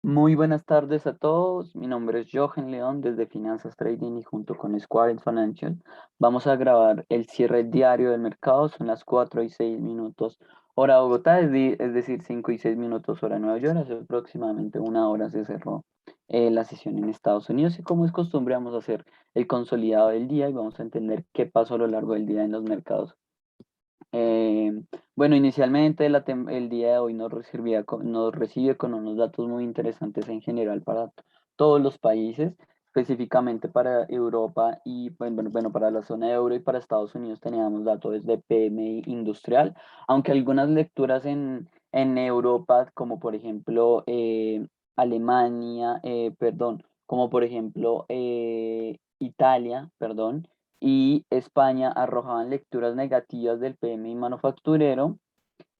Muy buenas tardes a todos. Mi nombre es Johan León desde Finanzas Trading y junto con Square Financial vamos a grabar el cierre diario del mercado. Son las 4 y 6 minutos hora Bogotá, es decir, 5 y 6 minutos hora Nueva York. Hace aproximadamente una hora se cerró la sesión en Estados Unidos y como es costumbre vamos a hacer el consolidado del día y vamos a entender qué pasó a lo largo del día en los mercados. Eh, bueno, inicialmente el día de hoy nos recibe con unos datos muy interesantes en general para todos los países, específicamente para Europa y bueno, para la zona de euro y para Estados Unidos teníamos datos de PMI industrial, aunque algunas lecturas en Europa, como por ejemplo Alemania, perdón, como por ejemplo Italia, perdón, y España arrojaban lecturas negativas del PMI manufacturero.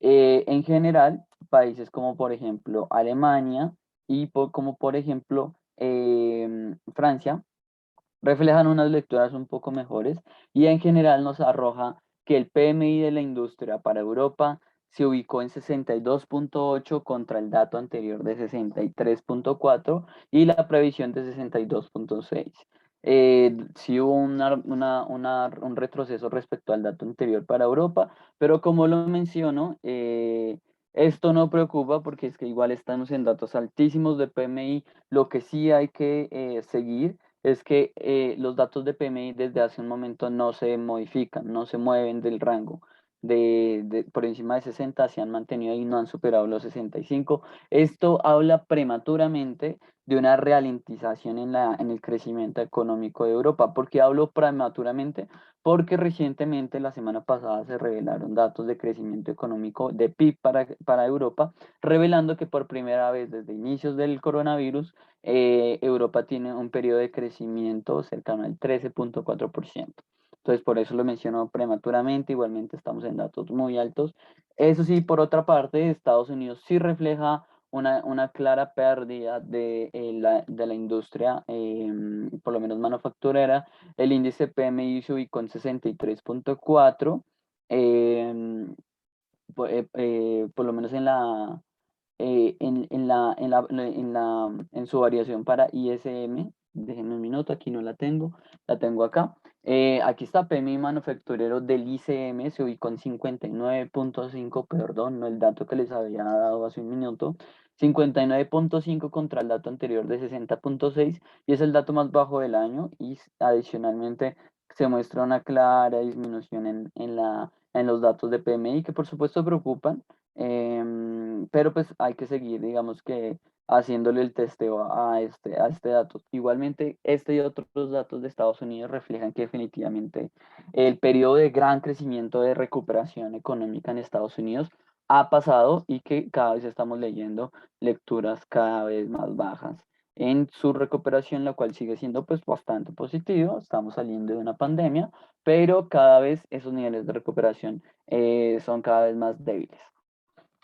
En general, países como por ejemplo Alemania y como por ejemplo Francia reflejan unas lecturas un poco mejores y en general nos arroja que el PMI de la industria para Europa se ubicó en 62,8 contra el dato anterior de 63,4 y la previsión de 62,6. Sí hubo un retroceso respecto al dato anterior para Europa, pero como lo menciono, esto no preocupa porque es que igual estamos en datos altísimos de PMI. Lo que sí hay que seguir es que los datos de PMI desde hace un momento no se modifican, no se mueven del rango por encima de 60, se han mantenido y no han superado los 65. Esto habla prematuramente de una ralentización en el crecimiento económico de Europa. ¿Por qué hablo prematuramente? Porque recientemente, la semana pasada, se revelaron datos de crecimiento económico de PIB para Europa, revelando que por primera vez desde inicios del coronavirus, Europa tiene un periodo de crecimiento cercano al 13,4%. Entonces, por eso lo menciono prematuramente. Igualmente estamos en datos muy altos. Eso sí, por otra parte, Estados Unidos sí refleja una clara pérdida de la industria, por lo menos manufacturera. El índice PMI se ubicó en 63,4, por lo menos en su variación para ISM. Déjenme un minuto, aquí no la tengo acá. Aquí está PMI manufacturero del ICM, se ubicó en 59,5, perdón, no el dato que les había dado hace un minuto, 59,5 contra el dato anterior de 60,6 y es el dato más bajo del año y adicionalmente se muestra una clara disminución en los datos de PMI que por supuesto preocupan. Pero pues hay que seguir, digamos que haciéndole el testeo a este dato. Igualmente, este y otros datos de Estados Unidos reflejan que definitivamente el periodo de gran crecimiento de recuperación económica en Estados Unidos ha pasado y que cada vez estamos leyendo lecturas cada vez más bajas en su recuperación, la cual sigue siendo pues bastante positivo. Estamos saliendo de una pandemia, pero cada vez esos niveles de recuperación son cada vez más débiles.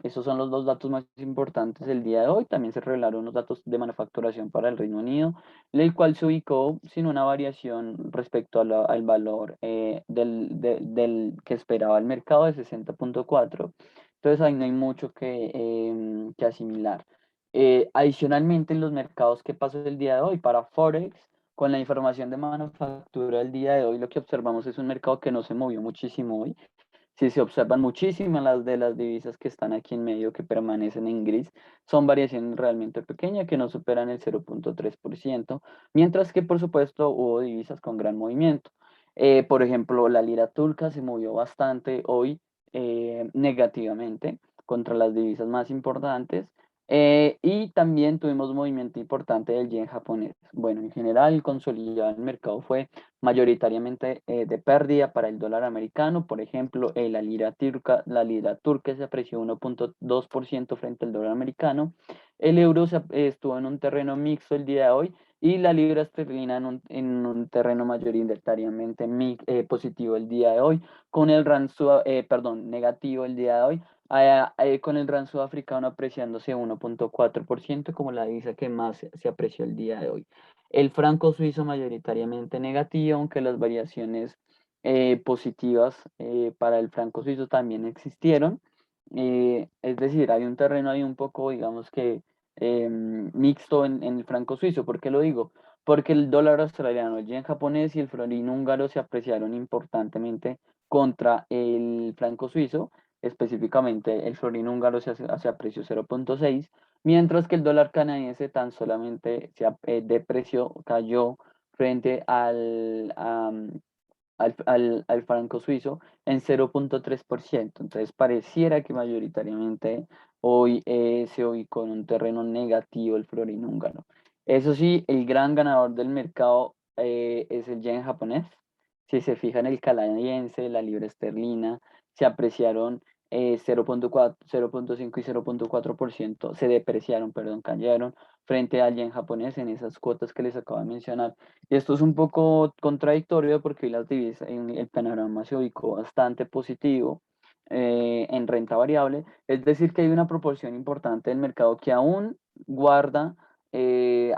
Esos son los dos datos más importantes del día de hoy. También se revelaron unos datos de manufacturación para el Reino Unido, el cual se ubicó sin una variación respecto al valor del que esperaba el mercado de 60,4. Entonces ahí no hay mucho que asimilar. Adicionalmente, en los mercados, ¿qué pasó el día de hoy? Para Forex, con la información de manufactura del día de hoy, lo que observamos es un mercado que no se movió muchísimo hoy. Si se observan muchísimas las de las divisas que están aquí en medio, que permanecen en gris, son variaciones realmente pequeñas que no superan el 0,3%, mientras que por supuesto hubo divisas con gran movimiento. Por ejemplo, la lira turca se movió bastante hoy negativamente contra las divisas más importantes. Y también tuvimos un movimiento importante del yen japonés. Bueno, en general, el consolidado del mercado fue mayoritariamente de pérdida para el dólar americano. Por ejemplo, la lira turca se apreció 1,2% frente al dólar americano. El euro estuvo en un terreno mixto el día de hoy y la libra esterlina en un terreno mayoritariamente positivo el día de hoy, con el rand, perdón, negativo el día de hoy, con el rand sudafricano apreciándose 1,4% como la divisa que más se apreció el día de hoy. El franco suizo mayoritariamente negativo, aunque las variaciones positivas para el franco suizo también existieron. Es decir, hay un terreno ahí un poco, digamos que mixto en el franco suizo. ¿Por qué lo digo? Porque el dólar australiano, el yen japonés y el florín húngaro se apreciaron importantemente contra el franco suizo, específicamente el florín húngaro se apreció 0,6, mientras que el dólar canadiense tan solamente depreció, cayó frente al franco suizo en 0,3%. Entonces pareciera que mayoritariamente hoy se ubicó en un terreno negativo el florín húngaro. Eso sí, el gran ganador del mercado es el yen japonés. Si se fijan, el canadiense, la libra esterlina, se apreciaron 0,4, 0,5 y 0,4%, se depreciaron, perdón, cayeron frente al yen japonés en esas cuotas que les acabo de mencionar. Y esto es un poco contradictorio porque las divisas, en el panorama se ubicó bastante positivo en renta variable, es decir, que hay una proporción importante del mercado que aún guarda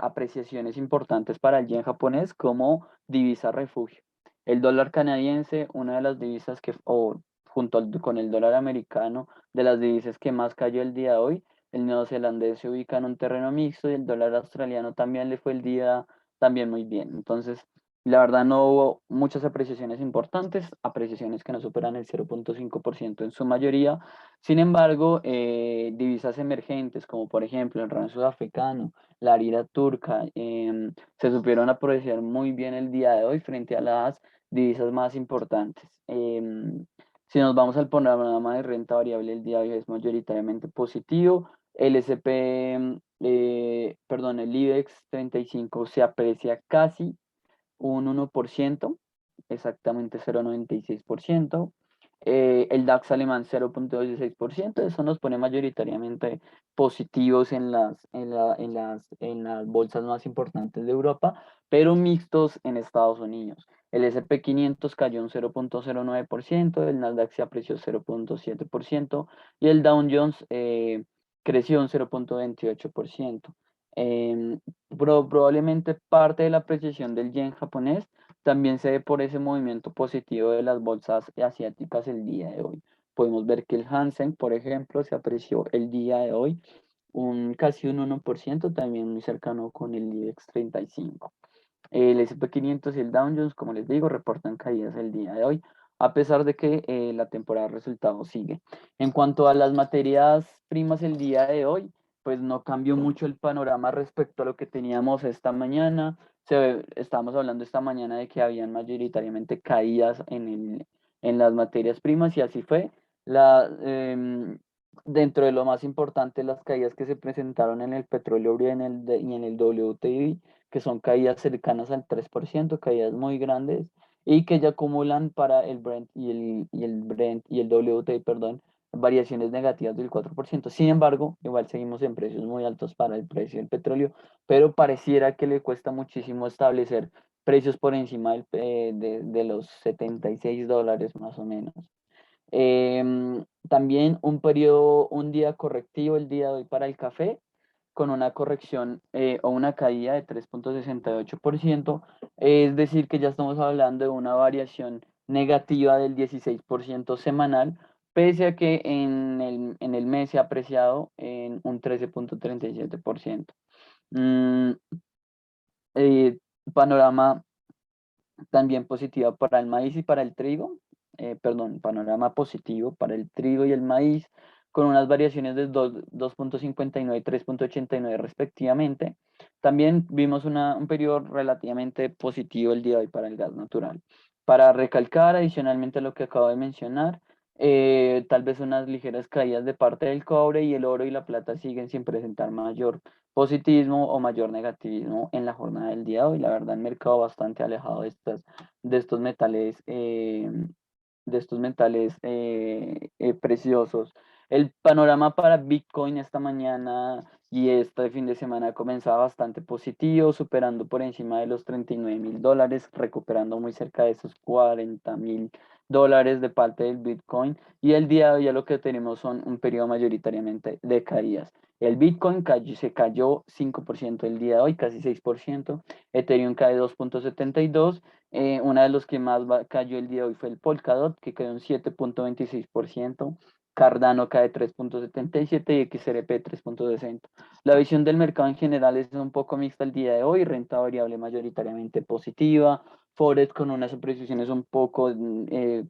apreciaciones importantes para el yen japonés como divisa refugio. El dólar canadiense, una de las divisas que, o junto con el dólar americano, de las divisas que más cayó el día de hoy, el neozelandés se ubica en un terreno mixto y el dólar australiano también le fue el día también muy bien. Entonces, la verdad no hubo muchas apreciaciones importantes, apreciaciones que no superan el 0,5% en su mayoría. Sin embargo, divisas emergentes como por ejemplo el rand sudafricano, la lira turca, se supieron apreciar muy bien el día de hoy frente a las divisas más importantes. Si nos vamos al panorama de renta variable, el día de hoy es mayoritariamente positivo. El SP, perdón, el IBEX 35 se aprecia casi un 1%, exactamente 0,96%. El DAX alemán 0,16%, eso nos pone mayoritariamente positivos en las bolsas más importantes de Europa, pero mixtos en Estados Unidos. El SP 500 cayó un 0,09%, el Nasdaq se apreció 0,7% y el Dow Jones creció un 0,28%. Probablemente parte de la apreciación del yen japonés también se ve por ese movimiento positivo de las bolsas asiáticas el día de hoy. Podemos ver que el Hansen, por ejemplo, se apreció el día de hoy casi un 1%, también muy cercano con el IBEX 35. El SP 500 y el Dow Jones, como les digo, reportan caídas el día de hoy, a pesar de que la temporada de resultados sigue. En cuanto a las materias primas el día de hoy, pues no cambió mucho el panorama respecto a lo que teníamos esta mañana. Estábamos hablando esta mañana de que habían mayoritariamente caídas en las materias primas y así fue. Dentro de lo más importante, las caídas que se presentaron en el petróleo y en el WTI, que son caídas cercanas al 3%, caídas muy grandes, y que ya acumulan para el Brent y el WTI, perdón, variaciones negativas del 4%. Sin embargo, igual seguimos en precios muy altos para el precio del petróleo, pero pareciera que le cuesta muchísimo establecer precios por encima de los $76 más o menos. También un día correctivo el día de hoy para el café, con una corrección o una caída de 3,68%, es decir, que ya estamos hablando de una variación negativa del 16% semanal, pese a que en el mes se ha apreciado en un 13,37%. Mm, eh, Panorama también positiva para el maíz y para el trigo, perdón, panorama positivo para el trigo y el maíz, con unas variaciones de 2,59 y 3,89 respectivamente. También vimos un periodo relativamente positivo el día de hoy para el gas natural. Para recalcar adicionalmente lo que acabo de mencionar, tal vez unas ligeras caídas de parte del cobre y el oro y la plata siguen sin presentar mayor positivismo o mayor negativismo en la jornada del día de hoy. La verdad, el mercado bastante alejado de estos metales, preciosos. El panorama para Bitcoin esta mañana y este fin de semana comenzaba bastante positivo, superando por encima de los $39,000, recuperando muy cerca de esos $40,000 de parte del Bitcoin. Y el día de hoy ya lo que tenemos son un periodo mayoritariamente de caídas. El Bitcoin se cayó 5% el día de hoy, casi 6%. Ethereum cae 2,72. Una de los que más cayó el día de hoy fue el Polkadot, que cayó un 7,26%. Cardano cae 3.77 y XRP 3.60. La visión del mercado en general es un poco mixta el día de hoy, renta variable mayoritariamente positiva, Forex con unas apreciaciones un poco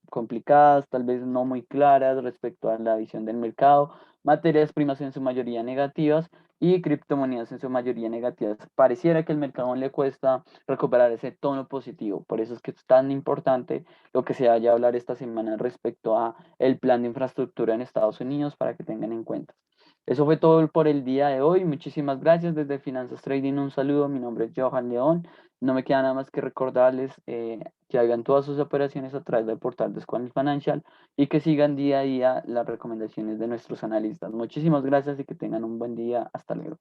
complicadas, tal vez no muy claras respecto a la visión del mercado, materias primas en su mayoría negativas y criptomonedas en su mayoría negativas. Pareciera que el mercado le cuesta recuperar ese tono positivo, por eso es que es tan importante lo que se vaya a hablar esta semana respecto a el plan de infraestructura en Estados Unidos para que tengan en cuenta. Eso fue todo por el día de hoy. Muchísimas gracias desde Finanzas Trading. Un saludo. Mi nombre es Johan León. No me queda nada más que recordarles que hagan todas sus operaciones a través del portal de Squamish Financial y que sigan día a día las recomendaciones de nuestros analistas. Muchísimas gracias y que tengan un buen día. Hasta luego.